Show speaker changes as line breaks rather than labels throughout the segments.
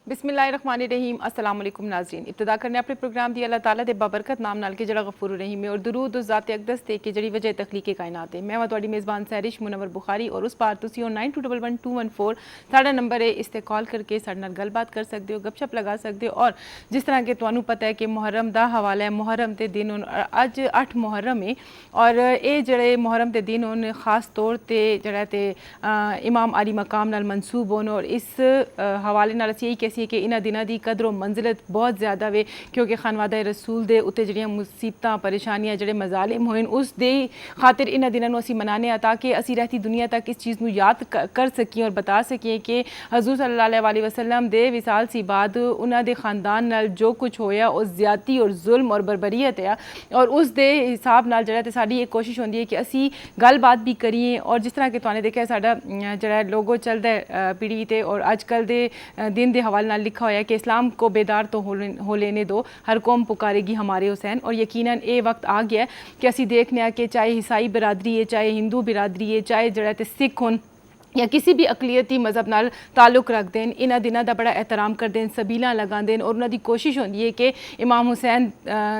बिस्मिल्लाहिर्रहमानिर्रहीम। अस्सलाम वालेकुम नाज़रीन। इब्तिदा करने अपने प्रोग्राम दी अल्लाह ताला दे बाबरकत नाम नाल के जड़ा गफूर रहीम है और दुरूद उस ज़ात अक़दस ते कि जड़ी वजह तखलीक़ कायनात है। मैं तुहाडी मेज़बान सैरिश मुनव्वर बुखारी और उस पार तुसी 92111214 साडा नंबर है, इस ते कॉल करके साडे नाल गलबात कर सकते हो, गपशप लगा सकते हो। और जिस तरह के तुहानू पता है कि मुहर्रम दा हवाला है, मुहर्रम के दिन अज 8 मुहर्रम है और ये जड़े मुहर्रम के दिन उन खास तौर पर जड़ा ते इमाम आली मकाम नाल मनसूब होन और इस हवाले नाल असीं यही कह कि इन्हां दिनां दी कदर और मंजिलत बहुत ज़्यादा वे, क्योंकि खानवादा रसूल दे उत्ते जड़ियां मुसीबतां परेशानियां जड़े मजालिम होए उस दे खातिर इन्हां दिनां नूं असीं मनाने आ ताकि असीं रहती दुनिया तक इस चीज़ नूं याद कर सकिए और बता सकिए कि हज़ूर सल्लल्लाहु अलैहि वसल्लम दे विसाल सी बाद उन्हां दे खानदान नाल जो कुछ होया उस ज़्यादती और जुल्म और बरबरीयत है और उस दे हिसाब नाल जड़ा ते साडी एक कोशिश होंदी है कि असीं गलबात भी करिए। और जिस तरह कि तुहाने देखा साडा जड़ा लोगो चलदा है पीढ़ी ते और अजकल दे दिन के हवाले नाल लिखा होया कि इस्लाम को बेदार तो हो लेने दो, हर कौम पुकारेगी हमारे हुसैन। और यकीनन ये वक्त आ गया है कि असी देखने कि चाहे ईसाई बिरादरी है, चाहे हिंदू बिरादरी है, चाहे जड़ा ते सिख होन या किसी भी अकलीती मज़हब नाल ताल्लुक रख दें, इन्हां दिनां दा बड़ा एहतराम करते हैं, सबीला लगाते हैं और उन्हां दी कोशिश होंदी है कि इमाम हुसैन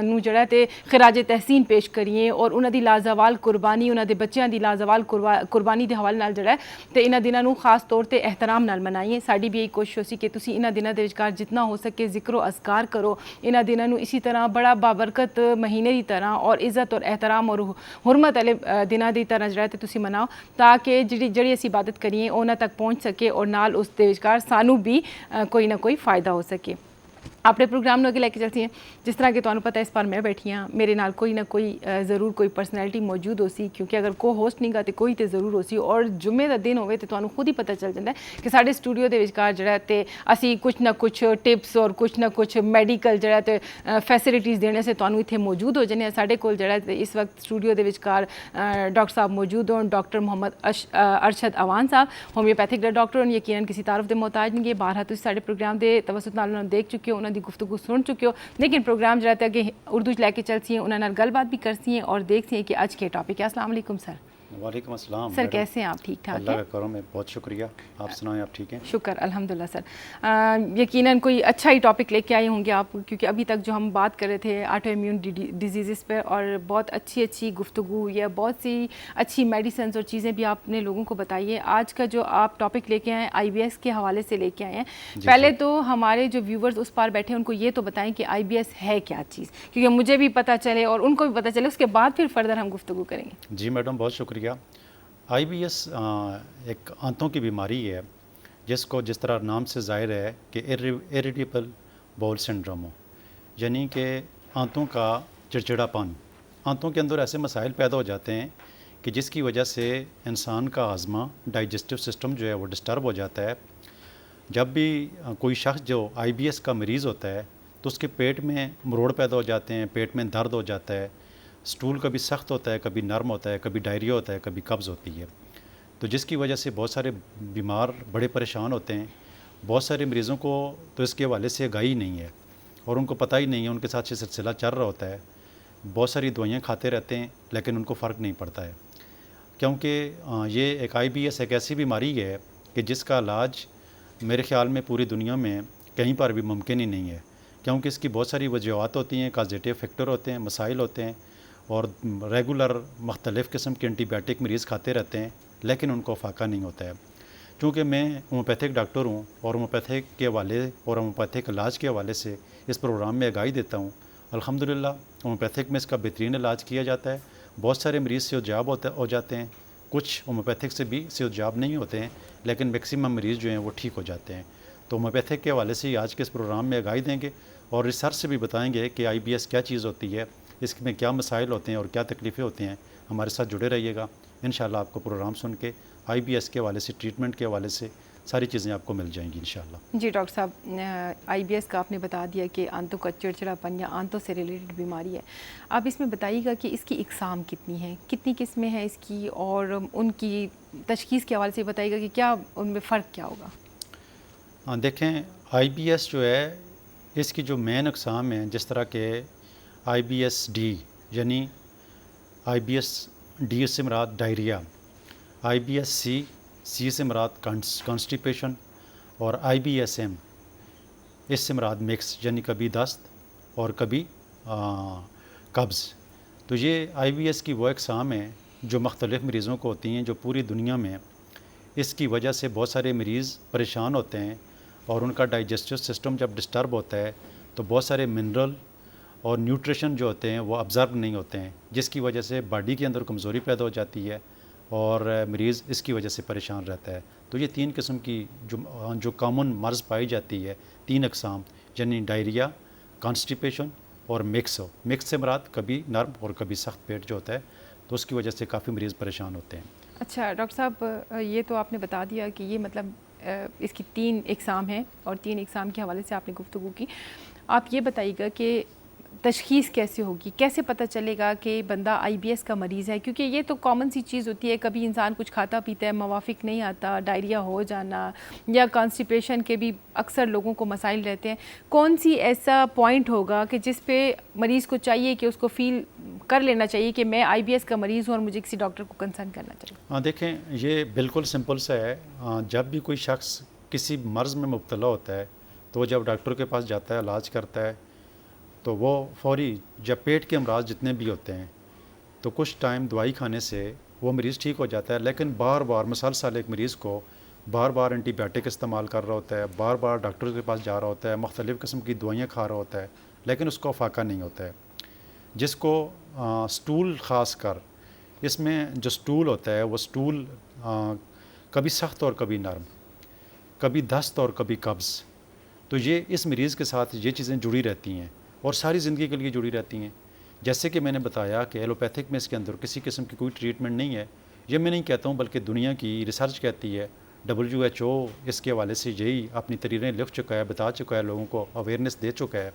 नूं जड़ा ते खिराज तहसीन पेश करिए और उन्हां दी लाजवाल कुर्बानी, उन्हां दे बच्चों की लाजवाल कुर्बानी के हवाले नाल जड़ा ते इन्हां दिनां नूं खास तौर पर एहतराम नाल मनाइए। साडी भी यही कोशिश होसी कि तुसीं इन्हां दिनां दे विचकार जितना हो सके जिक्र अज़कार करो, इन्हां दिनां नूं इसी तरह बड़ा बाबरकत महीने की तरह और इज़्ज़त और एहतराम और हुरमत वाले दिनां की तरह जड़ा ते तुसीं मनाओ ताकि जिहड़ी असीं इबादत करिए उन्हां तक पहुँच सके और नाल उस दे विचकार सानू भी कोई ना कोई फ़ायदा हो सके। अपने प्रोग्राम में अगे लैके चलती हैं। जिस तरह कि तुहानू पता है इस बार मैं बैठी हाँ, मेरे नाल कोई ना कोई ज़रूर कोई पर्सनैलिटी मौजूद हो सी, क्योंकि अगर को होस्ट नहीं गा तो कोई तो ज़रूर हो सी। और जुम्मे का दिन होवे तो तुहानू खुद ही पता चल जाता है कि साढ़े स्टूडियो के विचकार जड़ा ते असी कुछ ना कुछ टिप्स और कुछ ना कुछ मैडिकल जड़ा ते फैसिलिटीज़ देने से तुहानू इत्थे मौजूद हो जाने। साढ़े कोल जड़ा इस वक्त स्टूडियो के विचकार डॉक्टर साहब मौजूद हों, डॉक्टर मोहम्मद अरशद अवान साहब होम्योपैथिक डॉक्टर हों, यकीनन किसी तारफ के मोहताज नहीं है। बारहा तुसीं साढ़े प्रोग्राम के तवसत नाल देख चुके हो, उन्होंने गुफ्तगू सुन चुके हो, लेकिन प्रोग्राम जरा अगे उर्दू लैके चलती हैं, उन्होंने गलबात भी करती हैं और देखती हैं कि आज के टॉपिक है। अस्सलाम वालेकुम सर।
वालेकुम अस्सलाम
सर, कैसे हैं आप? ठीक ठाक
अल्लाह
हैं?
का करम है, बहुत शुक्रिया। आप सुनाएं, आप ठीक हैं?
शुक्र अल्हम्दुलिल्लाह सर। यकीनन कोई अच्छा ही टॉपिक लेके आए होंगे आप, क्योंकि अभी तक जो हम बात कर रहे थे ऑटो इम्यून डिजीज़ पर और बहुत अच्छी गुफ्तगू या बहुत सी अच्छी मेडिसिन और चीज़ें भी आपने लोगों को बताई है। आज का जो आप टॉपिक लेके आए IBS के हवाले से लेके आए हैं, पहले तो हमारे जो व्यूवर्स उस पार बैठे हैं उनको ये तो बताएं कि IBS है क्या चीज़, क्योंकि मुझे भी पता चले और उनको भी पता चले, उसके बाद फिर फर्दर हम गुफ्तगू करेंगे।
जी मैडम, बहुत शुक्रिया। IBS एक आंतों की बीमारी है जिसको जिस तरह नाम से ज़ाहिर है कि इरिटेबल बाउल सिंड्रोम हो, यानी कि आंतों का चिड़चिड़ापन। आंतों के अंदर ऐसे मसाइल पैदा हो जाते हैं कि जिसकी वजह से इंसान का हाजमा, डाइजेस्टिव सिस्टम जो है वो डिस्टर्ब हो जाता है। जब भी कोई शख्स जो IBS का मरीज़ होता है तो उसके पेट में मरोड़ पैदा हो जाते हैं, पेट में दर्द हो जाता है, स्टूल कभी सख्त होता है, कभी नरम होता है, कभी डायरिया होता है, कभी कब्ज़ होती है। तो जिसकी वजह से बहुत सारे बीमार बड़े परेशान होते हैं। बहुत सारे मरीज़ों को तो इसके हवाले से आगाही नहीं है और उनको पता ही नहीं है, उनके साथ ये सिलसिला चल रहा होता है। बहुत सारी दवाइयाँ खाते रहते हैं लेकिन उनको फ़र्क नहीं पड़ता है, क्योंकि ये एक IBS एक ऐसी बीमारी है कि जिसका इलाज मेरे ख़्याल में पूरी दुनिया में कहीं पर भी मुमकिन ही नहीं है, क्योंकि इसकी बहुत सारी वजूहत होती हैं, काजेटिव फैक्टर होते हैं, मसाइल होते हैं और रेगुलर मुख्तलिफ़ किस्म के एंटीबायोटिक मरीज़ खाते रहते हैं लेकिन उनको फ़ाका नहीं होता है। चूँकि मैं होम्योपैथिक डॉक्टर हूँ और होम्योपैथिक के हवाले और होम्योपैथिक इलाज के हवाले से इस प्रोग्राम में आगाही देता हूँ। अल्हम्दुलिल्लाह होम्योपैथिक में इसका बेहतरीन इलाज किया जाता है। बहुत सारे मरीज़ सेहतयाब हो जाते हैं, कुछ होम्योपैथिक से भी सेहतयाब नहीं होते हैं, लेकिन मैक्सिमम मरीज़ जो हैं वो ठीक हो जाते हैं। तो होम्योपैथिक के हवाले से ही आज के इस प्रोग्राम में आगाही देंगे और रिसर्च से भी बताएँगे कि IBS क्या चीज़ होती है, इसमें क्या मसाइल होते हैं और क्या तकलीफ़ें होती हैं। हमारे साथ जुड़े रहिएगा, इंशाल्लाह आपको प्रोग्राम सुन के IBS के हवाले से, ट्रीटमेंट के हवाले से सारी चीज़ें आपको मिल जाएंगी इंशाल्लाह।
जी डॉक्टर साहब, IBS का आपने बता दिया कि आंतों का चिड़चिड़ापन या आंतों से रिलेटेड बीमारी है। आप इसमें बताइएगा कि इसकी इकसाम कितनी है, कितनी किस्में हैं इसकी, और उनकी तशखीस के हवाले से बताइएगा कि क्या उनमें फ़र्क क्या होगा।
हाँ देखें, IBS जो है इसकी जो मेन इकसाम है, जिस तरह के IBS-D यानी IBS-D से मुराद डायरिया, IBS-C से मुराद कॉन्स्टिपेशन और IBS-M इससे मुराद मिक्स यानी कभी दस्त और कभी कब्ज़। तो ये IBS की वो इकसाम है जो मुख्तलिफ़ मरीज़ों को होती हैं, जो पूरी दुनिया में इसकी वजह से बहुत सारे मरीज़ परेशान होते हैं और उनका डाइजेस्टिव सिस्टम जब डिस्टर्ब होता है तो बहुत सारे मिनरल और न्यूट्रिशन जो होते हैं वो ऑब्ज़र्व नहीं होते हैं, जिसकी वजह से बॉडी के अंदर कमज़ोरी पैदा हो जाती है और मरीज़ इसकी वजह से परेशान रहता है। तो ये 3 किस्म की जो कॉमन मर्ज़ पाई जाती है, 3 अक़साम, यानी डायरिया, कॉन्स्टिपेशन और मिक्स से मुराद कभी नर्म और कभी सख्त पेट जो होता है, तो उसकी वजह से काफ़ी मरीज़ परेशान होते हैं।
अच्छा डॉक्टर साहब, ये तो आपने बता दिया कि ये मतलब इसकी 3 इकसाम हैं और 3 इकसाम के हवाले से आपने गुफ्तगू की। आप ये बताइएगा कि तशख़ीस कैसे होगी, कैसे पता चलेगा कि बंदा IBS का मरीज़ है? क्योंकि ये तो कॉमन सी चीज़ होती है, कभी इंसान कुछ खाता पीता है, मवाफ़िक नहीं आता, डायरिया हो जाना या कॉन्स्टिपेशन के भी अक्सर लोगों को मसाइल रहते हैं। कौन सी ऐसा पॉइंट होगा कि जिस पे मरीज़ को चाहिए कि उसको फ़ील कर लेना चाहिए कि मैं IBS का मरीज़ हूँ और मुझे किसी डॉक्टर को कंसल्ट करना चाहिए?
हाँ, देखें, ये बिल्कुल सिंपल सा है। जब भी कोई शख्स किसी मर्ज़ में मुब्तला होता है तो जब डॉक्टर के पास जाता है, इलाज करता है, तो वो फ़ौरी जब पेट के अमराज जितने भी होते हैं तो कुछ टाइम दवाई खाने से वो मरीज़ ठीक हो जाता है। लेकिन बार बार मुसलसल एक मरीज़ को बार बार एंटीबायोटिक इस्तेमाल कर रहा होता है, बार बार डॉक्टर के पास जा रहा होता है, मुख्तलिफ़ किस्म की दवाइयाँ खा रहा होता है, लेकिन उसको फ़ाका नहीं होता है। जिसको स्टूल ख़ास कर, इसमें जो स्टूल होता है वो स्टूल कभी सख्त और कभी नरम, कभी दस्त और कभी कब्ज़, तो ये इस मरीज़ के साथ ये चीज़ें जुड़ी रहती हैं और सारी ज़िंदगी के लिए जुड़ी रहती हैं। जैसे कि मैंने बताया कि एलोपैथिक में इसके अंदर किसी किस्म की कोई ट्रीटमेंट नहीं है। ये मैं नहीं कहता हूँ, बल्कि दुनिया की रिसर्च कहती है। WHO इसके हवाले से यही अपनी तरीरें लिख चुका है, बता चुका है, लोगों को अवेयरनेस दे चुका है।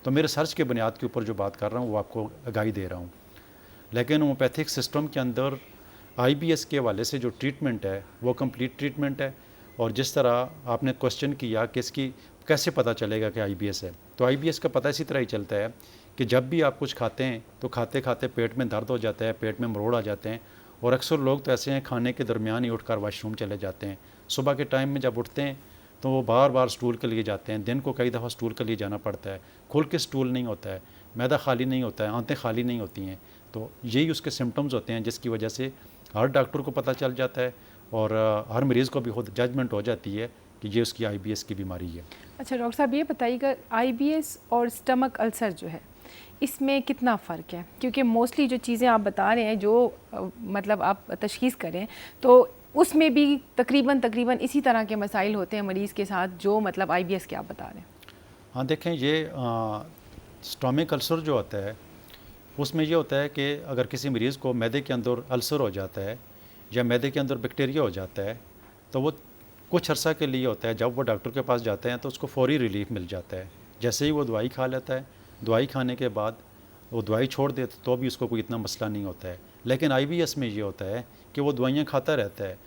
तो मैं रिसर्च के बुनियाद के ऊपर जो बात कर रहा हूँ वो आपको आगाही दे रहा हूँ। लेकिन होम्योपैथिक सिस्टम के अंदर IBS के हवाले से जो ट्रीटमेंट है वो कंप्लीट ट्रीटमेंट है। और जिस तरह आपने क्वेश्चन किया कि इसकी कैसे पता चलेगा कि IBS है, तो IBS का पता इसी तरह ही चलता है कि जब भी आप कुछ खाते हैं तो खाते खाते पेट में दर्द हो जाता है, पेट में मरोड़ आ जाते हैं। और अक्सर लोग तो ऐसे हैं, खाने के दरमियान ही उठकर वाशरूम चले जाते हैं। सुबह के टाइम में जब उठते हैं तो वो बार बार स्टूल के लिए जाते हैं, दिन को कई दफ़ा स्टूल के लिए जाना पड़ता है। खुल के स्टूल नहीं होता है, मैदा खाली नहीं होता है, आंतें खाली नहीं होती हैं। तो यही उसके सिम्टम्स होते हैं, जिसकी वजह से हर डॉक्टर को पता चल जाता है और हर मरीज़ को भी खुद जजमेंट हो जाती है कि ये उसकी IBS की बीमारी है।
अच्छा डॉक्टर साहब, ये बताइएगा IBS और स्टमक अल्सर जो है इसमें कितना फ़र्क है? क्योंकि मोस्टली जो चीज़ें आप बता रहे हैं, जो मतलब आप तशख़ीस करें, तो उसमें भी तकरीबन इसी तरह के मसाइल होते हैं मरीज़ के साथ जो मतलब IBS के आप बता रहे हैं।
हाँ, देखें, ये स्टमक अल्सर जो होता है उसमें ये होता है कि अगर किसी मरीज़ को मैदे के अंदर अल्सर हो जाता है या मैदे के अंदर बैक्टीरिया हो जाता है तो वो कुछ अर्सा के लिए होता है। जब वो डॉक्टर के पास जाते हैं तो उसको फ़ौरी रिलीफ मिल जाता है। जैसे ही वो दवाई खा लेता है, दवाई खाने के बाद वो दवाई छोड़ दे तो भी उसको कोई इतना मसला नहीं होता है। लेकिन IBS में ये होता है कि वो दवाइयाँ खाता रहता है।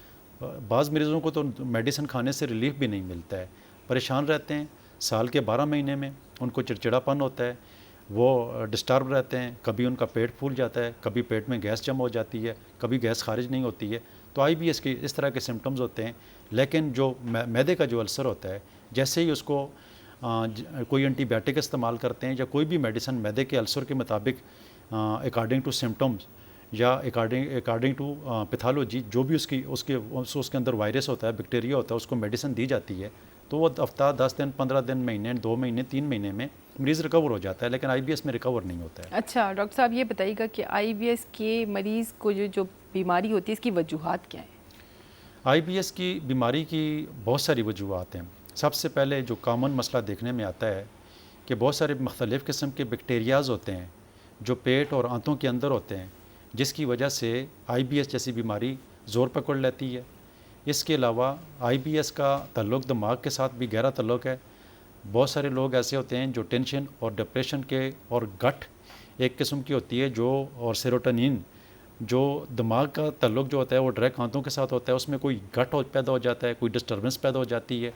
बाज़ मरीज़ों को तो मेडिसिन खाने से रिलीफ भी नहीं मिलता है, परेशान रहते हैं। साल के 12 महीने में उनको चिड़चिड़ापन होता है, वो डिस्टर्ब रहते हैं, कभी उनका पेट फूल जाता है, कभी पेट में गैस जमा हो जाती है, कभी गैस खारिज नहीं होती है। तो IBS के इस तरह के सिम्टम्स होते हैं। लेकिन जो मैदे का जो अल्सर होता है, जैसे ही उसको कोई एंटीबायोटिक इस्तेमाल करते हैं या कोई भी मेडिसिन मैदे के अल्सर के मुताबिक अकॉर्डिंग टू सिम्टम्स या अकॉर्डिंग टू पैथोलॉजी, जो भी उसके अंदर वायरस होता है, बैक्टीरिया होता है, उसको मेडिसिन दी जाती है तो वो हफ्ता, 10 दिन, 15 दिन, महीने, 2 महीने, 3 महीने में मरीज़ रिकवर हो जाता है। लेकिन IBS में रिकवर नहीं होता है।
अच्छा डॉक्टर साहब, ये बताइएगा कि IBS के मरीज़ को जो बीमारी होती है इसकी वजूहात क्या है?
IBS की बीमारी की बहुत सारी वजूहात हैं। सबसे पहले जो कॉमन मसला देखने में आता है कि बहुत सारे मुख्तलिफ़ किस्म के बैक्टीरियाज़ होते हैं जो पेट और आंतों के अंदर होते हैं, जिसकी वजह से IBS जैसी बीमारी ज़ोर पकड़ लेती है। इसके अलावा IBS का ताल्लुक़ दिमाग के साथ भी गहरा ताल्लुक़ है। बहुत सारे लोग ऐसे होते हैं जो टेंशन और डिप्रेशन के, और गट एक किस्म की होती है जो, और सेरोटोनिन, जो दिमाग का ताल्लुक़ जो होता है वो डायरेक्ट आंतों के साथ होता है। उसमें कोई गट पैदा हो जाता है, कोई डिस्टर्बेंस पैदा हो जाती है,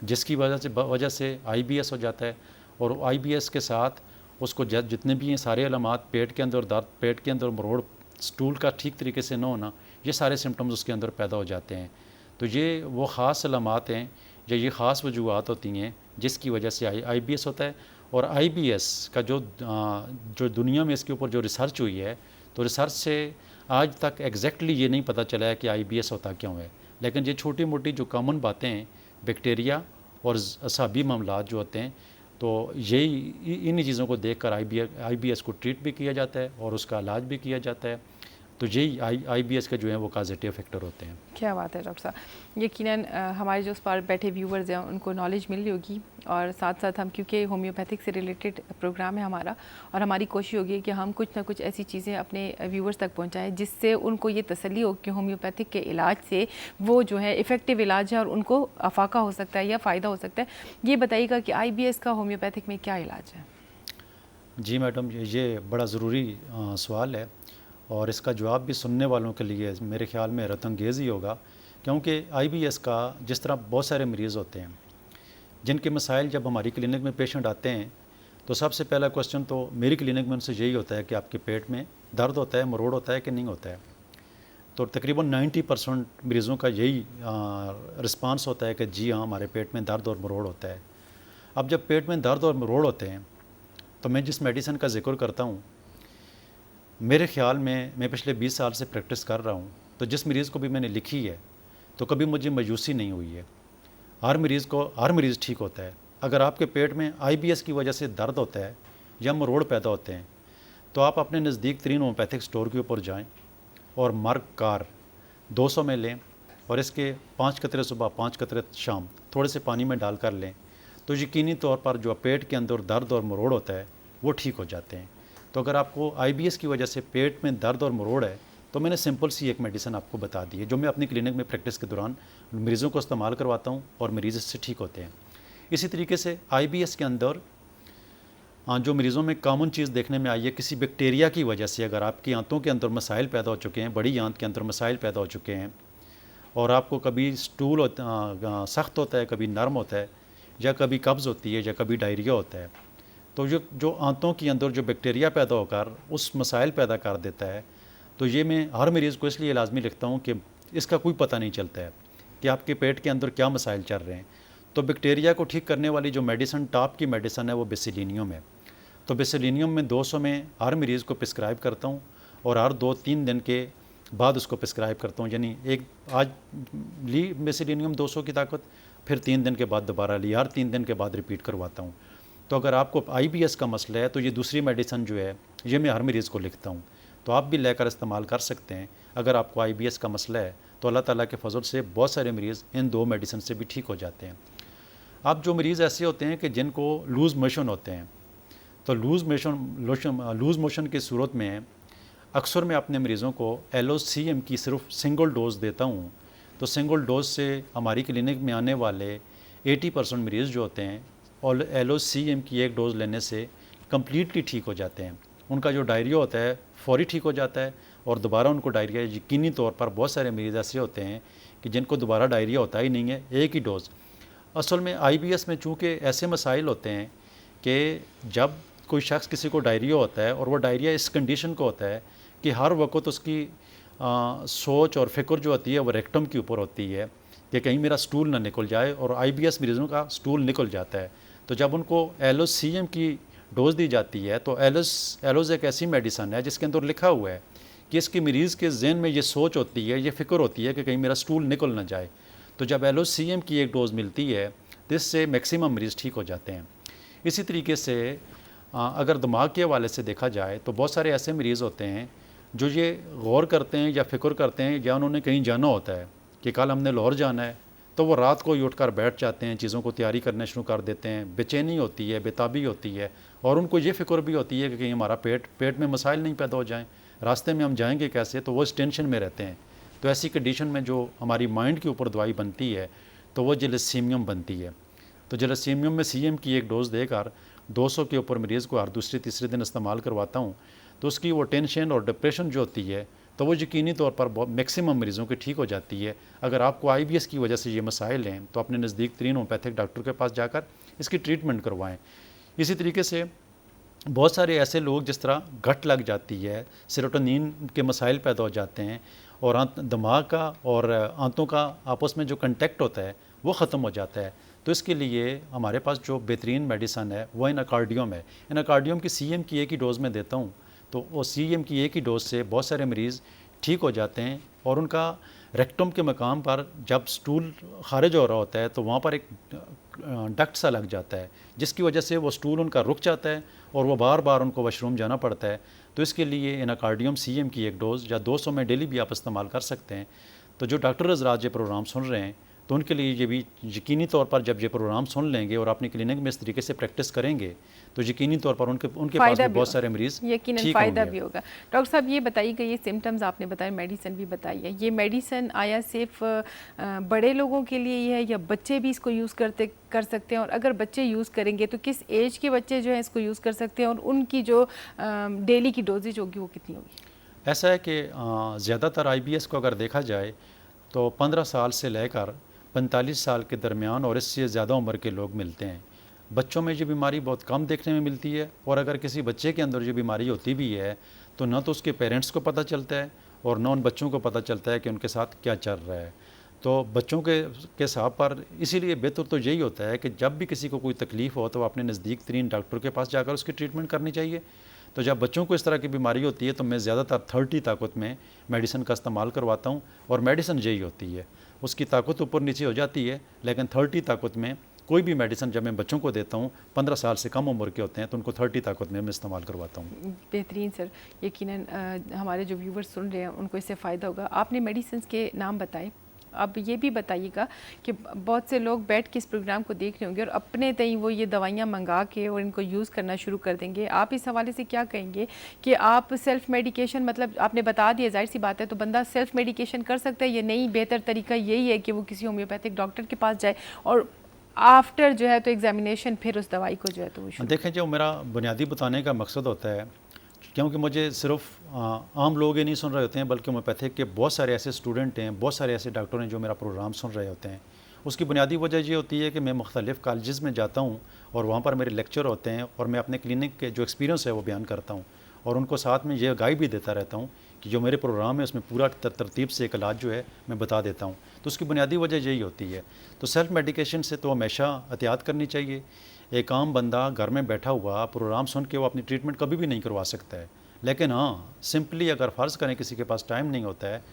जिसकी वजह से IBS हो जाता है। और IBS के साथ उसको जितने भी हैं सारे अलामात, पेट के अंदर दर्द, पेट के अंदर मरोड़, स्टूल का ठीक तरीके से न होना, ये सारे सिम्टम्स उसके अंदर पैदा हो जाते हैं। तो ये वो ख़ास अलामात हैं या ये ख़ास वजूहात होती हैं जिसकी वजह से IBS होता है। और IBS का जो दुनिया में इसके ऊपर जो रिसर्च हुई है, तो रिसर्च से आज तक एग्जैक्टली ये नहीं पता चला है कि IBS होता क्यों है, लेकिन ये छोटी मोटी जो कॉमन बातें हैं, बैक्टीरिया और असाबी मामलात जो होते हैं, तो यही इन्हीं चीज़ों को देखकर IBS को ट्रीट भी किया जाता है और उसका इलाज भी किया जाता है। तो यही IBS के जो हैं वो काजेटिव फैक्टर होते हैं।
क्या बात है डॉक्टर साहब। यकीनन हमारे जो उस पर बैठे व्यूवर्स हैं उनको नॉलेज मिल रही होगी, और साथ साथ हम, क्योंकि होम्योपैथिक से रिलेटेड प्रोग्राम है हमारा, और हमारी कोशिश होगी कि हम कुछ ना कुछ ऐसी चीज़ें अपने व्यूवर्स तक पहुंचाएं जिससे उनको ये तसल्ली हो कि होम्योपैथिक के इलाज से वो जो है इफ़ेक्टिव इलाज है और उनको अफाका हो सकता है या फ़ायदा हो सकता है। ये बताइएगा कि IBS का होम्योपैथिक में क्या इलाज है?
जी मैडम, ये बड़ा ज़रूरी सवाल है, और इसका जवाब भी सुनने वालों के लिए मेरे ख़्याल में हैरतअंगेज़ ही होगा, क्योंकि IBS का जिस तरह बहुत सारे मरीज़ होते हैं जिनके मसाइल जब हमारी क्लिनिक में पेशेंट आते हैं, तो सबसे पहला क्वेश्चन तो मेरी क्लिनिक में उनसे यही होता है कि आपके पेट में दर्द होता है, मरोड़ होता है कि नहीं होता है। तो तकरीबन 90% मरीज़ों का यही रिस्पांस होता है कि जी हाँ, हमारे पेट में दर्द और मरोड़ होता है। अब जब पेट में दर्द और मरोड़ होते हैं, तो मैं जिस मेडिसिन का जिक्र करता हूँ, मेरे ख़्याल में मैं पिछले 20 साल से प्रैक्टिस कर रहा हूँ, तो जिस मरीज़ को भी मैंने लिखी है तो कभी मुझे मायूसी नहीं हुई है। हर मरीज़ ठीक होता है। अगर आपके पेट में IBS की वजह से दर्द होता है या मरोड़ पैदा होते हैं, तो आप अपने नज़दीक तरीन होम्योपैथिक स्टोर के ऊपर जाएं और मर्ग कार 200 में लें, और इसके 5 कतरे सुबह 5 कतरे शाम थोड़े से पानी में डाल कर लें, तो यकीनी तौर पर जो पेट के अंदर दर्द और मरोड़ होता है वो ठीक हो जाते हैं। तो अगर आपको IBS की वजह से पेट में दर्द और मरोड़ है, तो मैंने सिंपल सी एक मेडिसिन आपको बता दी है, जो मैं अपनी क्लिनिक में प्रैक्टिस के दौरान मरीज़ों को इस्तेमाल करवाता हूँ और मरीज़ इससे ठीक होते हैं। इसी तरीके से IBS के अंदर जो मरीज़ों में कॉमन चीज़ देखने में आई है, किसी बैक्टीरिया की वजह से अगर आपकी आंतों के अंदर मसाइल पैदा हो चुके हैं, बड़ी आंत के अंदर मसाइल पैदा हो चुके हैं, और आपको कभी स्टूल सख्त होता है, कभी नरम होता है, या कभी कब्ज़ होती है, या कभी डायरिया होता है, तो जो आंतों के अंदर जो बैक्टीरिया पैदा होकर उस मसाइल पैदा कर देता है, तो ये मैं हर मरीज़ को इसलिए लाजमी लिखता हूँ कि इसका कोई पता नहीं चलता है कि आपके पेट के अंदर क्या मसाइल चल रहे हैं। तो बैक्टीरिया को ठीक करने वाली जो मेडिसिन, टॉप की मेडिसिन है, वो बेसिलिनियम है। तो बेसिलिनियम में 200 में हर मरीज़ को प्रिस्क्राइब करता हूँ, और हर 2-3 दिन के बाद उसको प्रिस्क्राइब करता हूँ। यानी एक आज ली बेसिलिनियम 200 की ताकत, फिर 3 दिन के बाद दोबारा ली, हर 3 दिन के बाद रिपीट करवाता हूँ। तो अगर आपको IBS का मसला है, तो ये दूसरी मेडिसिन जो है ये मैं हर मरीज़ को लिखता हूँ, तो आप भी लेकर इस्तेमाल कर सकते हैं। अगर आपको IBS का मसला है, तो अल्लाह ताला के फजल से बहुत सारे मरीज़ इन 2 मेडिसिन से भी ठीक हो जाते हैं। अब जो मरीज़ ऐसे होते हैं कि जिनको लूज़ मोशन होते हैं, तो लूज़ मोशन की सूरत में अक्सर मैं अपने मरीज़ों को LOCM की सिर्फ सिंगल डोज़ देता हूँ। तो सिंगल डोज़ से हमारी क्लिनिक में आने वाले 80% मरीज़ जो होते हैं, और LOCM की एक डोज़ लेने से कम्प्लीटली ठीक हो जाते हैं। उनका जो डायरिया होता है फौरी ठीक हो जाता है, और दोबारा उनको डायरिया, यकीनी तौर पर बहुत सारे मरीज़ ऐसे होते हैं कि जिनको दोबारा डायरिया होता ही नहीं है, एक ही डोज़। असल में IBS में चूँकि ऐसे मसाइल होते हैं कि जब कोई शख्स किसी को डायरिया होता है, और वो डायरिया इस कंडीशन को होता है कि हर वक्त उसकी सोच और फ़िक्र जो होती है वो रेक्टम के ऊपर होती है कि कहीं मेरा स्टूल ना निकल जाए, और IBS मरीज़ों का स्टूल निकल जाता है। तो जब उनको LOCM की डोज़ दी जाती है, तो एलोज़ एक ऐसी मेडिसन है जिसके अंदर लिखा हुआ है कि इसकी मरीज़ के जहन में ये सोच होती है, ये फ़िक्र होती है कि कहीं मेरा स्टूल निकल ना जाए। तो जब LOCM की एक डोज़ मिलती है, तो इससे मैक्सिमम मरीज़ ठीक हो जाते हैं। इसी तरीके से अगर दिमाग के हवाले से देखा जाए, तो बहुत सारे ऐसे मरीज़ होते हैं जो ये गौर करते हैं या फ़िक्र करते हैं, या उन्होंने कहीं जाना होता है कि कल हमने लाहौर जाना है, तो वो रात को ही उठकर बैठ जाते हैं, चीज़ों को तैयारी करना शुरू कर देते हैं। बेचैनी होती है, बेताबी होती है, और उनको ये फ़िक्र भी होती है कि कहीं हमारा पेट में मसाइल नहीं पैदा हो जाएं, रास्ते में हम जाएंगे कैसे, तो वो इस टेंशन में रहते हैं। तो ऐसी कंडीशन में जो हमारी माइंड के ऊपर दवाई बनती है, तो वो जैलसीमियम बनती है। तो जैलसीमियम में CM की एक डोज़ देकर 200 के ऊपर मरीज़ को हर दूसरे तीसरे दिन इस्तेमाल करवाता हूँ, तो उसकी वो टेंशन और डिप्रेशन जो होती है, तो वो यकीनी तौर पर बहुत मैक्सिमम मरीज़ों की ठीक हो जाती है। अगर आपको IBS की वजह से ये मसाइल हैं, तो अपने नज़दीक तरीन होम्योपैथिक डॉक्टर के पास जाकर इसकी ट्रीटमेंट करवाएं। इसी तरीके से बहुत सारे ऐसे लोग, जिस तरह गट लग जाती है, सेरोटोनिन के मसाइल पैदा हो जाते हैं, और दिमाग का और आंतों का आपस में जो कंटेक्ट होता है वो ख़त्म हो जाता है, तो इसके लिए हमारे पास जो बेहतरीन मेडिसन है वो इनाकार्डियम है। इनाकार्डियम की सीएम की एक ही डोज़ में देता हूँ, तो वो सीएम की एक ही डोज से बहुत सारे मरीज़ ठीक हो जाते हैं और उनका रेक्टम के मकाम पर जब स्टूल खारिज हो रहा होता है तो वहाँ पर एक डक्ट सा लग जाता है, जिसकी वजह से वो स्टूल उनका रुक जाता है और वो बार बार उनको वॉशरूम जाना पड़ता है। तो इसके लिए इनाकार्डियम सीएम की एक डोज़ या 200 में डेली भी आप इस्तेमाल कर सकते हैं। तो जो डॉक्टर हज़रात ये प्रोग्राम सुन रहे हैं तो उनके लिए ये भी यकीनी तौर पर जब ये प्रोग्राम सुन लेंगे और अपनी क्लिनिक में इस तरीके से प्रैक्टिस करेंगे तो यकीनी तौर पर उनके पास भी बहुत सारे मरीज़
यकीनन फ़ायदा भी होगा। डॉक्टर साहब ये बताइएगा, ये सिम्टम्स आपने बताए, मेडिसिन भी बताई है, ये मेडिसिन आया सिर्फ बड़े लोगों के लिए ही है या बच्चे भी इसको यूज़ कर सकते हैं, और अगर बच्चे यूज़ करेंगे तो किस एज के बच्चे जो है इसको यूज़ कर सकते हैं और उनकी जो डेली की डोजेज होगी वो कितनी होगी?
ऐसा है कि ज़्यादातर IBS को अगर देखा जाए तो 15 साल से लेकर 45 साल के दरमियान और इससे ज़्यादा उम्र के लोग मिलते हैं। बच्चों में ये बीमारी बहुत कम देखने में मिलती है, और अगर किसी बच्चे के अंदर ये बीमारी होती भी है तो ना तो उसके पेरेंट्स को पता चलता है और ना उन बच्चों को पता चलता है कि उनके साथ क्या चल रहा है। तो बच्चों के हिसाब पर इसीलिए बेहतर तो यही होता है कि जब भी किसी को कोई तकलीफ़ हो तो अपने नज़दीक तरीन डॉक्टर के पास जाकर उसकी ट्रीटमेंट करनी चाहिए। तो जब बच्चों को इस तरह की बीमारी होती है तो मैं ज़्यादातर 30 ताकत में मेडिसिन का इस्तेमाल करवाता हूँ, और मेडिसिन यही होती है, उसकी ताकत ऊपर नीचे हो जाती है, लेकिन 30 ताकत में कोई भी मेडिसिन जब मैं बच्चों को देता हूँ 15 साल से कम उम्र के होते हैं तो उनको 30 ताकत में मैं इस्तेमाल करवाता हूँ।
बेहतरीन सर, यकीनन हमारे जो व्यूवर्स सुन रहे हैं उनको इससे फ़ायदा होगा। आपने मेडिसिन के नाम बताए, अब ये भी बताइएगा कि बहुत से लोग बैठ के इस प्रोग्राम को देख रहे होंगे और अपने तई वो ये दवाइयाँ मंगा के और इनको यूज़ करना शुरू कर देंगे। आप इस हवाले से क्या कहेंगे कि आप सेल्फ़ मेडिकेशन, मतलब आपने बता दिया, जाहिर सी बात है, तो बंदा सेल्फ़ मेडिकेशन कर सकता है या नहीं? बेहतर तरीका यही है कि वो किसी होम्योपैथिक डॉक्टर के पास जाए और आफ्टर जो है तो एग्जामिनेशन फिर उस दवाई को जो है तो वो
देखें, जो मेरा बुनियादी बताने का मकसद होता है, क्योंकि मुझे सिर्फ आम लोग ही नहीं सुन रहे होते हैं बल्कि होम्योपैथिक के बहुत सारे ऐसे स्टूडेंट हैं, बहुत सारे ऐसे डॉक्टर हैं जो मेरा प्रोग्राम सुन रहे होते हैं। उसकी बुनियादी वजह ये होती है कि मैं मुख्तलिफ़ कॉलेजेस में जाता हूँ और वहाँ पर मेरे लेक्चर होते हैं और मैं अपने क्लिनिक के जो एक्सपीरियंस है वो बयान करता हूँ, और उनको साथ में ये गाइड भी देता रहता हूँ कि जो मेरे प्रोग्राम है उसमें पूरा तरतीब से एक इलाज जो है मैं बता देता हूँ। तो उसकी बुनियादी वजह यही होती है। तो सेल्फ़ मेडिकेशन से तो हमेशा एहतियात करनी चाहिए। एक आम बंदा घर में बैठा हुआ प्रोग्राम सुन के वो अपनी ट्रीटमेंट कभी भी नहीं करवा सकता है, लेकिन हाँ, सिंपली अगर फ़र्ज़ करें किसी के पास टाइम नहीं होता है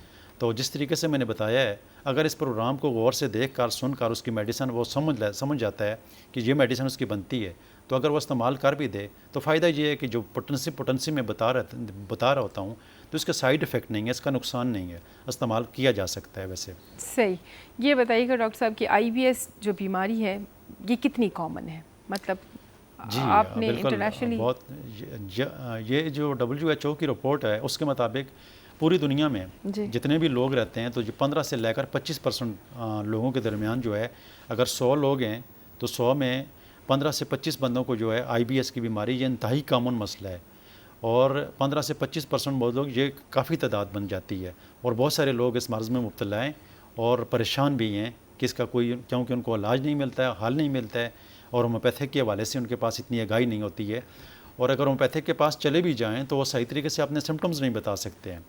तो जिस तरीके से मैंने बताया है, अगर इस प्रोग्राम को गौर से देख कर सुन कर उसकी मेडिसिन वो समझ जाता है कि ये मेडिसिन उसकी बनती है, तो अगर वो इस्तेमाल कर भी दे तो फ़ायदा ये है कि जो पोटेंसी में बता रहा होता हूँ तो इसका साइड इफ़ेक्ट नहीं है, इसका नुकसान नहीं है, इस्तेमाल किया जा सकता है। वैसे सही
ये बताइएगा डॉक्टर साहब कि IBS जो बीमारी है ये कितनी कॉमन है? मतलब
जी,
आपने
इंटरनेशनली बहुत ये जो WHO की रिपोर्ट है उसके मुताबिक पूरी दुनिया में जितने भी लोग रहते हैं तो जो 15 से लेकर 25% लोगों के दरमियान जो है, अगर 100 लोग हैं तो 100 में 15 से 25 बंदों को जो है IBS की बीमारी, ये इंतहाई कॉमन मसला है, और 15 से 25% लोग ये काफ़ी तादाद बन जाती है, और बहुत सारे लोग इस मर्ज़ में मुब्तला हैं और परेशान भी हैं कि इसका कोई, क्योंकि उनको इलाज नहीं मिलता है, हल नहीं मिलता है, और होम्योपैथिक के हवाले से उनके पास इतनी आगाही नहीं होती है, और अगर होम्योपैथिक के पास चले भी जाएँ तो वो सही तरीके से अपने सिम्टम्स नहीं बता सकते हैं।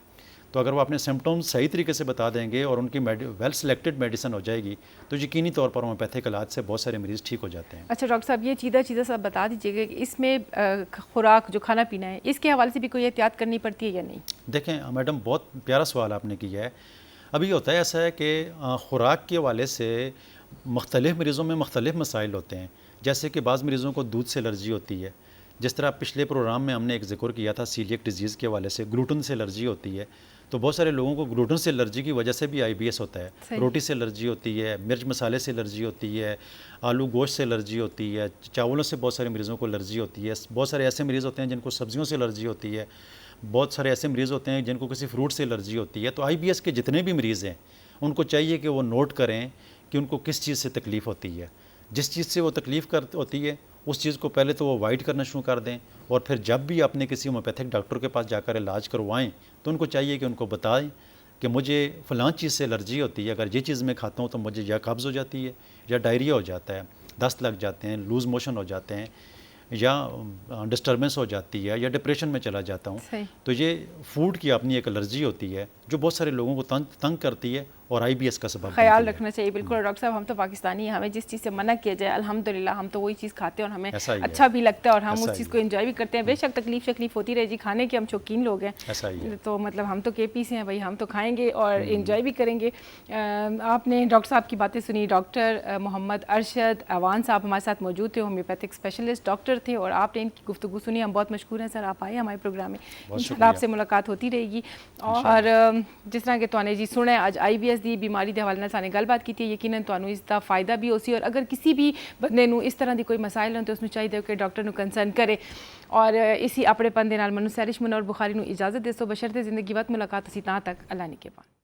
तो अगर वो अपने सिम्टम्स सही तरीके से बता देंगे और उनकी वेल सिलेक्टेड मेडिसिन हो जाएगी तो यकीनी तौर पर होम्योपैथिक इलाज से बहुत सारे मरीज़ ठीक हो जाते हैं।
अच्छा डॉक्टर साहब, ये चीज़ा सब बता दीजिएगा कि इसमें खुराक जो खाना पीना है इसके हवाले से भी कोई एहतियात करनी पड़ती है या नहीं?
देखें मैडम, बहुत प्यारा सवाल आपने किया है। अभी होता है ऐसा है कि खुराक के हवाले से मुख्तलिफ़ मरीज़ों में मुख्तलिफ़ मसाइल होते हैं। जैसे कि बाज़ मरीज़ों को दूध से एलर्जी होती है, जिस तरह पिछले प्रोग्राम में हमने एक ज़िक्र किया था सीलिएक डिजीज़ के हवाले से, ग्लूटेन से एलर्जी होती है। तो बहुत सारे लोगों को ग्लूटेन से एलर्जी की वजह से भी IBS होता है। रोटी से एलर्जी होती है, मिर्च मसाले से एलर्जी होती है, आलू गोश्त से एलर्जी होती है, चावलों से बहुत सारे मरीज़ों को एलर्जी होती है। बहुत सारे ऐसे मरीज़ होते हैं जिनको सब्जियों से एलर्जी होती है, बहुत सारे ऐसे मरीज़ होते हैं जिनको किसी फ्रूट से एलर्जी होती है। तो IBS के जितने भी मरीज़ हैं उनको चाहिए कि वो नोट करें कि उनको किस चीज़ से तकलीफ़ होती है। जिस चीज़ से वो तकलीफ़ होती है उस चीज़ को पहले तो वो अवॉइड करना शुरू कर दें, और फिर जब भी अपने किसी होम्योपैथिक डॉक्टर के पास जाकर इलाज करवाएं तो उनको चाहिए कि उनको बताएं कि मुझे फ़लाँ चीज़ से एलर्जी होती है, अगर ये चीज़ मैं खाता हूँ तो मुझे या कब्ज़ हो जाती है, या डायरिया हो जाता है, दस्त लग जाते हैं, लूज़ मोशन हो जाते हैं, या डिस्टर्बेंस हो जाती है, या डिप्रेशन में चला जाता हूँ। तो ये फूड की अपनी एक एलर्जी होती है जो बहुत सारे लोगों को तंग करती है, और IBS का सबब
ख्याल
बनती है।
रखना चाहिए। बिल्कुल डॉक्टर साहब, हम तो पाकिस्तानी हैं, हमें जिस चीज़ से मना किया जाए अल्हम्दुलिल्लाह हम तो वही चीज़ खाते हैं और हमें
ऐसा ही है।
अच्छा भी लगता है और हम
ऐसा
उस
ही
चीज़ को एंजॉय भी करते हैं। बेशक तकलीफ होती रहे जी, खाने के हम शौकीन लोग हैं,
ऐसा ही है।
तो मतलब हम तो KP से हैं भाई, हम तो खाएंगे और एंजॉय भी करेंगे। आपने डॉक्टर साहब की बातें सुनी। डॉक्टर मोहम्मद अरशद अवान साहब हमारे साथ मौजूद थे, होम्योपैथिक स्पेशलिस्ट डॉक्टर थे, और आपने इनकी गुफ्तगू सुनी। हम बहुत मशहूर हैं सर, आप आए हमारे प्रोग्राम में। इंशाल्लाह आपसे मुलाकात होती रहेगी। और जिस तरह के तुआने जी सुने अज IBS दी बीमारी के हवाले नाल साने गलबात की, यकीनन तुहानू इसका फायदा भी होसी। और अगर किसी भी बंदे नू इस तरह की कोई मसाइल हों तो उसनू चाहिए कि डॉक्टर नू कंसर्न करे। और इसी अपनेपन दे नाल मनु सैरिश मुनव्वर बुखारी नू इजाज़त देसो, बशर्ते जिंदगी वक्त मुलाकात असी तां तक अल्लाह ने के पान।